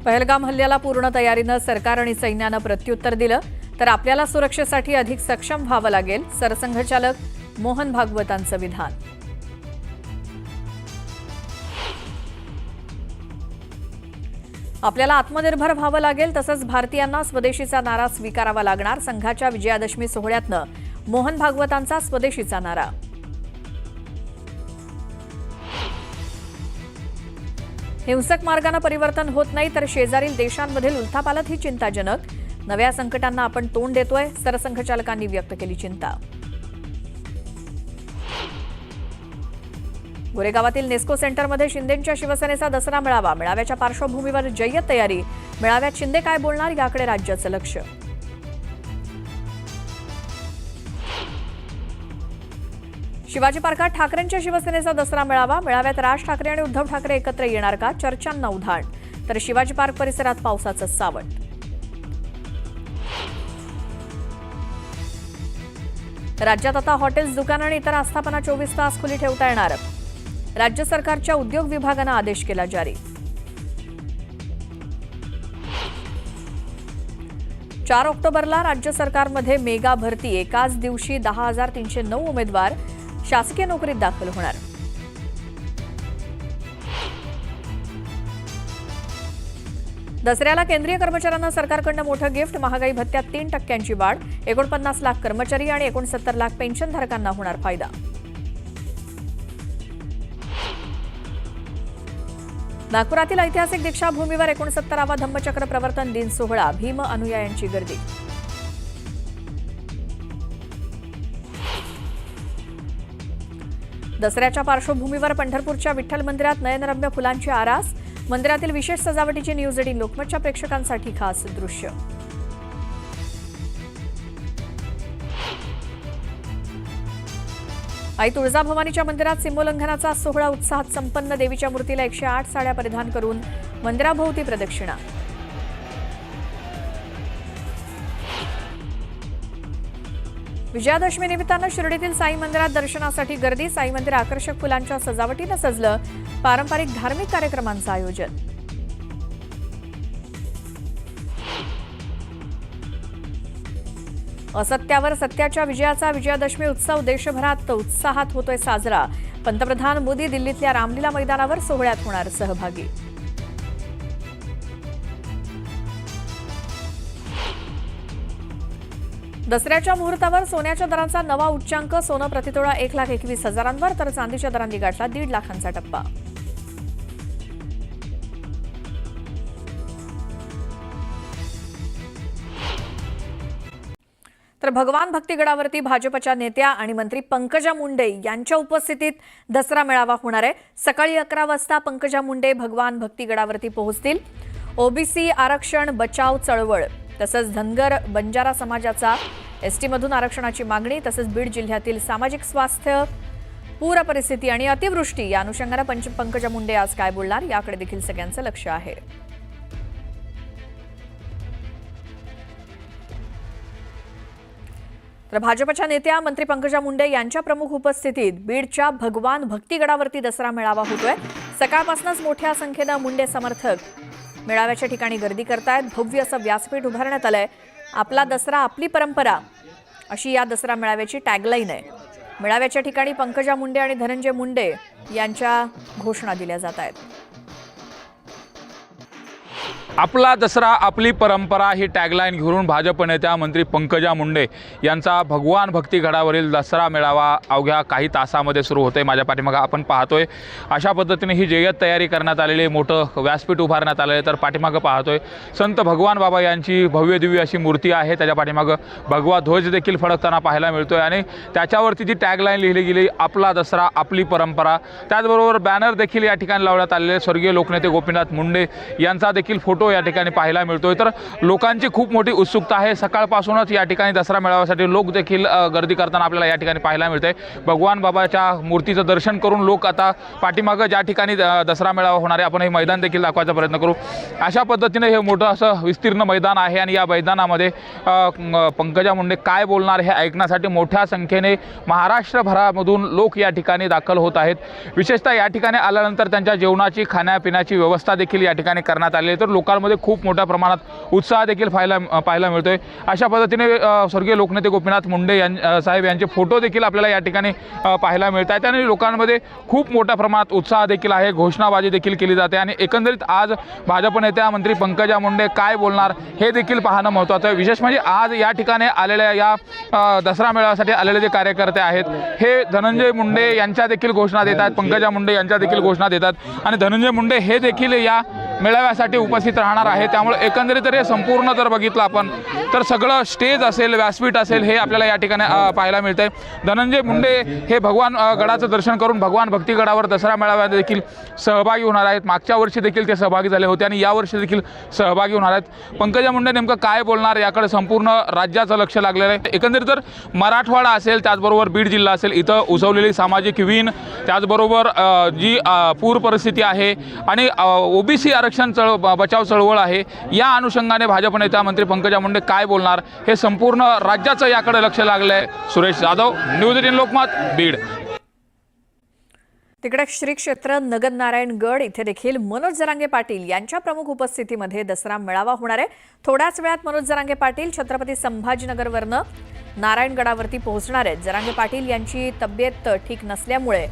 पहलगाम हल्ल्याला पूर्ण तयारीनं सरकार आणि सैन्यानं प्रत्युत्तर दिलं, तर आपल्याला सुरक्षेसाठी अधिक सक्षम व्हावं लागेल, सरसंघचालक मोहन भागवतांचं विधान. आपल्याला आत्मनिर्भर व्हावं लागेल, तसंच भारतीयांना स्वदेशीचा नारा स्वीकारावा लागणार. संघाच्या विजयादशमी सोहळ्यातनं मोहन भागवतांचा स्वदेशीचा नारा. हिंसक मार्गाने परिवर्तन होत नाही, तर शेजारील देशांमधील उलथापालथ ही चिंताजनक. नव्या संकटांना आपण तोंड देतोय, सरसंघचालकांनी व्यक्त केली चिंता. गोरेगावातील नेस्को सेंटरमध्ये शिंदेंच्या शिवसेनेचा दसरा मेळावा. मेळाव्याच्या पार्श्वभूमीवर जय्यत तयारी. मेळाव्यात शिंदे काय बोलणार, याकडे राज्याचं लक्ष. शिवाजी पार्कात ठाकरेंच्या शिवसेनेचा दसरा मेळावा. मेळाव्यात राज ठाकरे आणि उद्धव ठाकरे एकत्र येणार का, चर्चांना उधाण. तर शिवाजी पार्क परिसरात पावसाचं सावट. राज्यात आता हॉटेल्स, दुकानं आणि इतर आस्थापना 24 तास खुली ठेवता येणार. राज्य सरकारच्या उद्योग विभागानं आदेश केला जारी. 4 ऑक्टोबरला राज्य सरकारमध्ये मेगा भरती. एकाच दिवशी 10,309 उमेदवार शासकीय नोकरीत दाखल होणार. दसऱ्याला केंद्रीय कर्मचाऱ्यांना सरकारकडून मोठं गिफ्ट. महागाई भत्त्यात 3% वाढ. 49 लाख कर्मचारी आणि 69 लाख पेन्शनधारकांना होणार फायदा. नागपुरातील ऐतिहासिक दीक्षाभूमीवर 69वा धम्मचक्र प्रवर्तन दिन सोहळा. भीम अनुयायांची गर्दी. दसऱ्याच्या पार्श्वभूमीवर पंढरपूरच्या विठ्ठल मंदिरात नयनरम्य फुलांची आरास. मंदिरातील विशेष सजावटीची न्यूज 18 लोकमतच्या प्रेक्षकांसाठी खास दृश्य. आई तुळजाभवानीच्या मंदिरात सीमोल्लंघनाचा सोहळा उत्साहात संपन्न. देवीच्या मूर्तीला 108 साड्या परिधान करून मंदिराभोवती प्रदक्षिणा. विजयादशमी निमित्तानं शिर्डीतील साई मंदिरात दर्शनासाठी गर्दी. साई मंदिर आकर्षक फुलांच्या सजावटीनं सजलं. पारंपरिक धार्मिक कार्यक्रमांचं आयोजन. असत्यावर सत्याच्या विजयाचा विजयादशमी उत्सव देशभरात उत्साहात होतोय साजरा. पंतप्रधान मोदी दिल्लीतल्या रामलीला मैदानावर सोहळ्यात होणार सहभागी. दसऱ्याच्या मुहूर्तावर सोन्याच्या दरांचा नवा उच्चांक. सोनं प्रतितोळा 1,21,000 तर चांदीच्या दरांनी गाठला 1.5 लाखांचा टप्पा. तर भगवान भक्तिगडावरती भाजपच्या नेत्या आणि मंत्री पंकजा मुंडे यांच्या उपस्थितीत दसरा मेळावा होणार आहे. सकाळी 11 वाजता पंकजा मुंडे भगवान भक्तिगडावरती पोहोचतील. ओबीसी आरक्षण बचाव चळवळ, तसंच धनगर बंजारा समाजाचा एसटीमधून आरक्षणाची मागणी, तसंच बीड जिल्ह्यातील सामाजिक स्वास्थ्य, पूर परिस्थिती आणि अतिवृष्टी या अनुषंगाने पंकजा मुंडे आज काय बोलणार, याकडे देखील सगळ्यांचं लक्ष आहे. तर भाजपच्या नेत्या मंत्री पंकजा मुंडे यांच्या प्रमुख उपस्थितीत बीडच्या भगवान भक्तिगडावरती दसरा मेळावा होतोय. सकाळपासूनच मोठ्या संख्येनं मुंडे समर्थक मेळाव्याच्या ठिकाणी गर्दी करतायत. भव्य असं व्यासपीठ उभारण्यात आलंय. आपला दसरा आपली परंपरा अशी या दसरा मेळाव्याची टॅगलाईन आहे. मेळाव्याच्या ठिकाणी पंकजा मुंडे आणि धनंजय मुंडे यांच्या घोषणा दिल्या जात आहेत. आपला दसरा आपली परंपरा ही टॅगलाईन घेऊन भाजप नेत्या मंत्री पंकजा मुंडे यांचा भगवान भक्तिगडावरील दसरा मेळावा अवघ्या काही तासामध्ये सुरू होतोय. माझ्या पाठीमागे आपण पाहतोय अशा पद्धतीने ही जय्यत तयारी करण्यात आलेली, मोठं व्यासपीठ उभारण्यात आलेलं. तर पाठीमागे पाहतोय संत भगवान बाबा यांची भव्य दिव्य अशी मूर्ती आहे. त्याच्या पाठीमागे भगवा ध्वज देखील फडकताना पाहायला मिळतोय आणि त्याच्यावरती जी टॅगलाईन लिहिली गेली, आपला दसरा आपली परंपरा. त्याचबरोबर बॅनर देखील या ठिकाणी लावण्यात आलेले. स्वर्गीय लोकनेते गोपीनाथ मुंडे यांचा देखील फोटो या ठिकाणी पाहायला मिळतोय. तर लोकांची खूप मोठी उत्सुकता आहे. सकाळपासूनच या ठिकाणी दसरा मेळाव्यासाठी लोक देखील गर्दी करताना आपल्याला या ठिकाणी पाहायला मिळते. भगवान बाबाच्या मूर्तीचं दर्शन करून लोक आता पाठीमागे ज्या ठिकाणी दसरा मेळावा होणार आहे, आपण हे मैदान देखील दाखवायचा प्रयत्न करू. अशा पद्धतीने हे मोठं असं विस्तीर्ण मैदान आहे आणि या मैदानामध्ये पंकजा मुंडे काय बोलणार हे ऐकण्यासाठी मोठ्या संख्येने महाराष्ट्रभरामधून लोक या ठिकाणी दाखल होत आहेत. विशेषतः या ठिकाणी आल्यानंतर त्यांच्या जेवणाची, खाण्यापिण्याची व्यवस्था देखील या ठिकाणी करण्यात आली आहे. तर लोकांना लोकांमध्ये खूप मोठ्या प्रमाणात उत्साह देखील पाहायला मिळतोय। अशा पद्धतीने स्वर्गीय लोकनेते गोपीनाथ मुंडे साहेब यांचे फोटो देखील आपल्याला या ठिकाणी पाहायला मिळत आहेत आणि लोकांमध्ये खूप मोठ्या प्रमाणात उत्साह देखील आहे, घोषणाबाजी देखील केली जाते आणि एकंदरीत आज भाजप नेत्या मंत्री पंकजा मुंडे काय बोलणार हे देखील पाहणं महत्त्वाचं आहे। विशेष म्हणजे आज या ठिकाणी आलेल्या या दसरा मेळाव्यासाठी आलेले जे कार्यकर्ते आहेत हे धनंजय मुंडे यांच्या देखील घोषणा देतात, पंकजा मुंडे यांच्या देखील घोषणा देतात आणि धनंजय मुंडे हे देखील या मेळाव्यासाठी उपस्थित राहणार आहे। त्यामुळे एकंदरीत हे संपूर्ण जर बघितलं आपण तर सगळं स्टेज असेल, व्यासपीठ असेल हे आपल्याला या ठिकाणी पाहायला मिळतंय। धनंजय मुंडे हे भगवान गडाचं दर्शन करून भगवान भक्तिगडावर दसरा मेळाव्यात देखील सहभागी होणार आहेत। मागच्या वर्षी देखील ते सहभागी झाले होते आणि यावर्षी देखील सहभागी होणार आहेत। पंकजा मुंडे नेमकं काय बोलणार याकडे संपूर्ण राज्याचं लक्ष लागलेलं आहे। एकंदरीत तर मराठवाडा असेल, त्याचबरोबर बीड जिल्हा असेल, इथं उसवलेली सामाजिक वीण, त्याचबरोबर जी पूर परिस्थिती आहे आणि ओबीसी आरक्षण बचाव चळवळ आहे, या अनुषंगाने भाजप नेता मंत्री पंकजा मुंडे काय बोलणार हे संपूर्ण राज्याचं याकडे लक्ष लागलं आहे। सुरेश जाधव, न्यूज 18 लोकमत, बीड। तिकडे श्री क्षेत्र नगरनारायणगड इथे देखील मनोज जरांगे पाटील यांच्या प्रमुख उपस्थितीमध्ये दसरा मेळावा होणार आहे। थोड्याच वेळात मनोज जरांगे पाटील छत्रपती संभाजीनगरवरनं नारायणगडावरती पोहोचणार आहेत। जरांगे पाटील यांची तब्येत ठीक नसल्यामुळे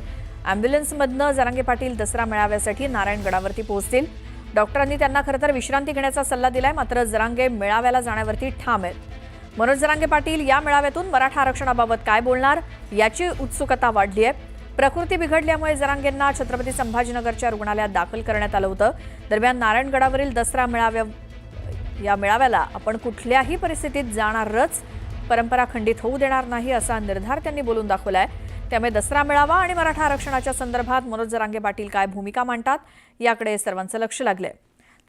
ॲम्ब्युलन्समधनं जरांगे पाटील दसरा मेळाव्यासाठी नारायणगडावरती पोहोचतील। डॉक्टरांनी त्यांना खरं तर विश्रांती घेण्याचा सल्ला दिलाय, मात्र जरांगे मेळाव्याला जाण्यावरती ठाम आहेत। मनोज जरांगे पाटील या मेळाव्यातून मराठा आरक्षणाबाबत काय बोलणार याची उत्सुकता वाढली आहे। प्रकृती बिघडल्यामुळे जरांगेंना छत्रपती संभाजीनगरच्या रुग्णालयात दाखल करण्यात आलं होतं। दरम्यान नारायणगडावरील दसरा मेळाव्याला आपण कुठल्याही परिस्थितीत जाणारच, परंपरा खंडित होऊ देणार नाही असा निर्धार त्यांनी बोलून दाखवलाय। त्यामुळे दसरा मेळावा आणि मराठा आरक्षणाच्या संदर्भात मनोज जरांगे पाटील काय भूमिका मांडतात याकडे सर्वांचं लक्ष लागलंय।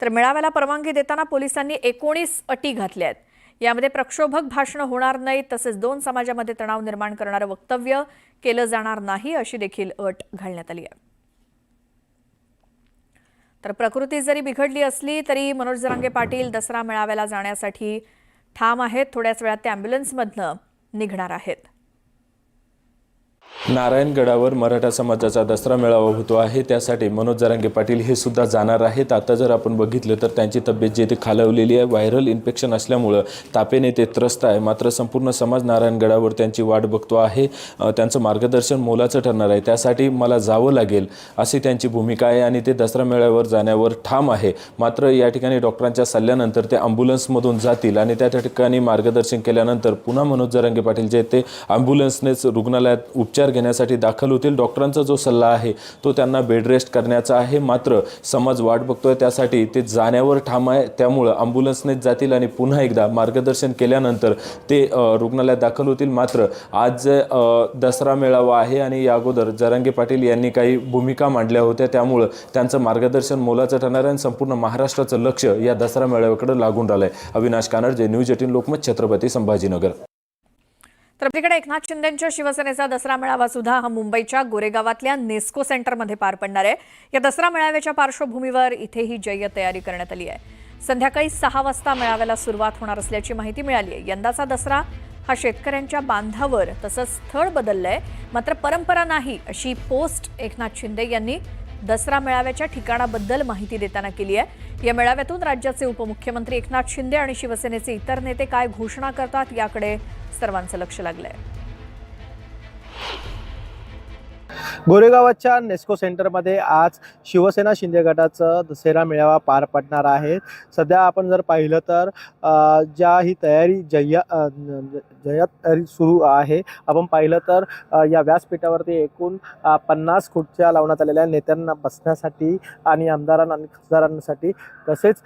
तर मेळाव्याला परवानगी देताना पोलिसांनी 19 अटी घातल्या आहेत। यामध्ये प्रक्षोभक भाषणं होणार नाहीत, तसेच दोन समाजामध्ये तणाव निर्माण करणारं वक्तव्य केलं जाणार नाही अशी देखील अट घालण्यात आली आहे। तर प्रकृती जरी बिघडली असली तरी मनोज जरांगे पाटील दसरा मेळाव्याला जाण्यासाठी ठाम आहेत। थोड्याच वेळात ते ॲम्ब्युलन्समधनं निघणार आहेत। नारायणगडावर मराठा समाजाचा दसरा मेळावा होतो आहे, त्यासाठी मनोज जरांगे पाटील हे सुद्धा जाणार आहेत। आता जर आपण बघितलं तर त्यांची तब्येत जी ते खालावलेली आहे, व्हायरल इन्फेक्शन असल्यामुळं तापेने ते त्रस्त आहे, मात्र संपूर्ण समाज नारायणगडावर त्यांची वाट बघतो आहे। त्यांचं मार्गदर्शन मोलाचं ठरणार आहे, त्यासाठी मला जावं लागेल अशी त्यांची भूमिका आहे आणि ते दसरा मेळाव्यावर जाण्यावर ठाम आहे। मात्र या ठिकाणी डॉक्टरांच्या सल्ल्यानंतर ते ॲम्ब्युलन्समधून जातील आणि त्या ठिकाणी मार्गदर्शन केल्यानंतर पुन्हा मनोज जरांगे पाटील जे ते ॲम्ब्युलन्सनेच रुग्णालयात उपचार घेण्यासाठी दाखल होतील। डॉक्टरांचा जो सल्ला आहे तो त्यांना बेड रेस्ट करण्याचा आहे, मात्र समाज वाट बघतोय, त्यासाठी ते जाण्यावर ठाम आहे। त्यामुळे ॲम्ब्युलन्सनेच जातील आणि पुन्हा एकदा मार्गदर्शन केल्यानंतर ते रुग्णालयात दाखल होतील। मात्र आज दसरा मेळावा आहे आणि या अगोदर जरांगे पाटील यांनी काही भूमिका मांडल्या होत्या, त्यामुळे त्यांचं मार्गदर्शन मोलाचं ठरणार आहे आणि संपूर्ण महाराष्ट्राचं लक्ष या दसरा मेळाव्याकडे लागून राहिलं आहे। अविनाश कानडजे, न्यूज 18 लोकमत, छत्रपती संभाजीनगर। तर तिकडे एकनाथ शिंदेंच्या शिवसेनेचा दसरा मेळावा सुद्धा हा मुंबईच्या गोरेगावातल्या नेस्को सेंटरमध्ये पार पडणार आहे। या दसरा मेळाव्याच्या पार्श्वभूमीवर इथेही जय्यत तयारी करण्यात आली आहे। संध्याकाळी 6 वाजता मेळाव्याला सुरुवात होणार असल्याची माहिती मिळाली आहे। यंदाचा दसरा हा शेतकऱ्यांच्या बांधावर तसंच स्थळ बदललंय, मात्र परंपरा नाही अशी पोस्ट एकनाथ शिंदे यांनी दसरा मेळाव्याच्या ठिकाणाबद्दल माहिती देताना केली आहे। या मेळाव्यातून राज्याचे उपमुख्यमंत्री एकनाथ शिंदे आणि शिवसेनेचे इतर नेते काय घोषणा करतात याकडे सर्वांचं लक्ष लागलंय। गोरेगावच्या नेस्को सेंटरमध्ये आज शिवसेना शिंदे गटाचा दसरा मेळावा पार पडणार आहे। सध्या आपण जर पाहिलं तर ज्या ही तयारी जय्यत तयारी सुरू आहे। आपण पाहिलं तर या व्यासपीठावरती एकूण 50 खुर्च्या लावण्यात आलेल्या नेत्यांना बसण्यासाठी आणि आमदारांना आणि खासदारांसाठी, तसेच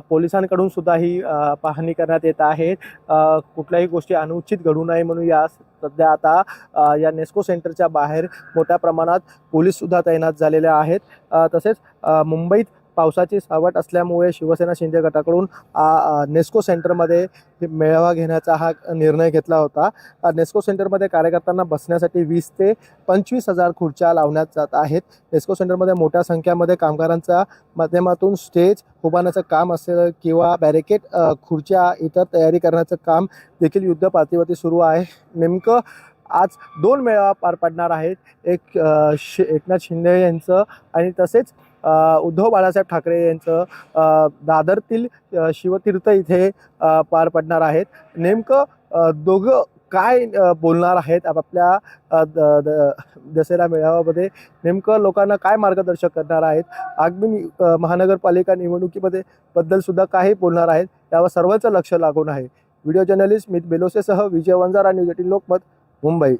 पोलिसांकडून सुद्धा ही पाहणी करण्यात येत आहे। कुठल्याही गोष्टी अनुचित घडू नये म्हणून या सध्या आता या नेस्को सेंटरच्या बाहेर मोठ्या प्रमाणात पोलीस सुद्धा तैनात झालेले आहेत। तसेच मुंबईत पावसाची सावट असल्यामुळे शिवसेना शिंदे गटाकडून नेस्को सेंटरमध्ये मेळावा घेण्याचा हा निर्णय घेतला होता। नेस्को सेंटरमध्ये कार्यकर्त्यांना बसण्यासाठी 20 ते 25 हजार खुर्च्या लावण्यात जात आहेत। नेस्को सेंटरमध्ये मोठ्या संख्येमध्ये कामगारांच्या माध्यमातून स्टेज उभारण्याचं काम असेल किंवा बॅरिकेड खुर्च्या इतर तयारी करण्याचं काम देखील युद्ध पातळीवरती सुरू आहे। नेमकं आज 2 मेळावा पार पडणार आहेत, एक एकनाथ शिंदे यांचं आणि तसेच उद्धव बाळासाहेब ठाकरे यांचं दादरतील शिवतीर्थ इथे पार पडणार आहेत. नेमकं दोघं काय बोलणार आहेत आपापल्या दसरा मेळाव्यामध्ये, नेमकं लोकांना काय मार्गदर्शक करणार आहेत, आगामी महानगरपालिका निवडणुकीमध्ये बद्दल सुद्धा काही बोलणार आहेत, यावर सर्वांचं लक्ष लागून आहे. व्हिडिओ जर्नलिस्ट मित बेलोसेसह विजय वंजारा, न्यूज 18 लोकमत, मुंबई.